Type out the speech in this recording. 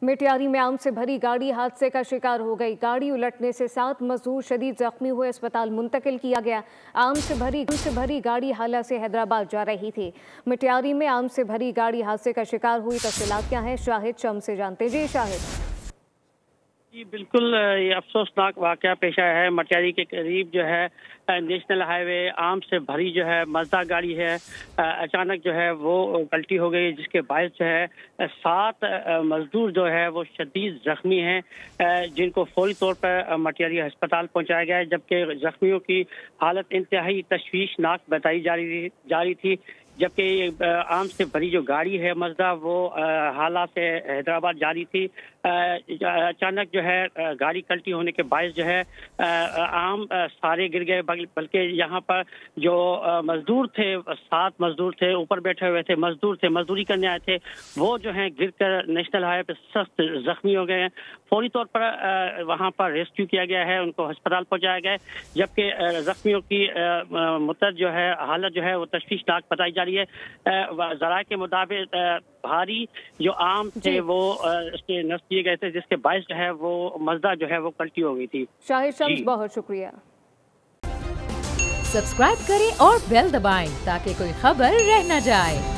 मिटियारी में आम से भरी गाड़ी हादसे का शिकार हो गई। गाड़ी उलटने से 7 मजदूर शदीद जख्मी हुए, अस्पताल मुंतकिल किया गया। आम से भरी गाड़ी हाला से हैदराबाद जा रही थी। मिटियारी में आम से भरी गाड़ी हादसे का शिकार हुई। तफसीलात क्या है, शाहिद शम से जानते। जी शाहिद। जी बिल्कुल, ये अफसोसनाक वाकया पेश आया है। मटियारी के करीब जो है नेशनल हाईवे आम से भरी जो है मजदा गाड़ी है, अचानक जो है वो पलटी हो गई, जिसके बायस जो है 7 मजदूर जो है वो शदीद जख्मी हैं, जिनको फौरी तौर पर मटियारी अस्पताल पहुंचाया गया है, जबकि जख्मियों की हालत इंतहाई तशवीशनाक बताई जा रही थी। जबकि आम से भरी जो गाड़ी है मजदा वो हाला से हैदराबाद जा रही थी। अचानक जो है गाड़ी पलटी होने के बायस जो है आम सारे गिर गए, बल्कि यहाँ पर जो मजदूर थे 7 मजदूर थे, ऊपर बैठे हुए थे मजदूर थे, मजदूरी करने आए थे, वो जो है गिरकर नेशनल हाईवे पे सख्त जख्मी हो गए हैं। फौरी तौर पर वहाँ पर रेस्क्यू किया गया है, उनको अस्पताल पहुँचाया गया है, जबकि जख्मियों की मुद्दत जो है हालत जो है वो तशवीशनाक बताई जा रही है। जरा के मुताबिक भारी जो आम थे वो उसके नष्ट किए गए थे, जिसके बायस जो है वो मजदा जो है वो पलटी हो गई थी। शाहिद शम्स, बहुत शुक्रिया। सब्सक्राइब करें और बेल दबाएं ताकि कोई खबर रह न जाए।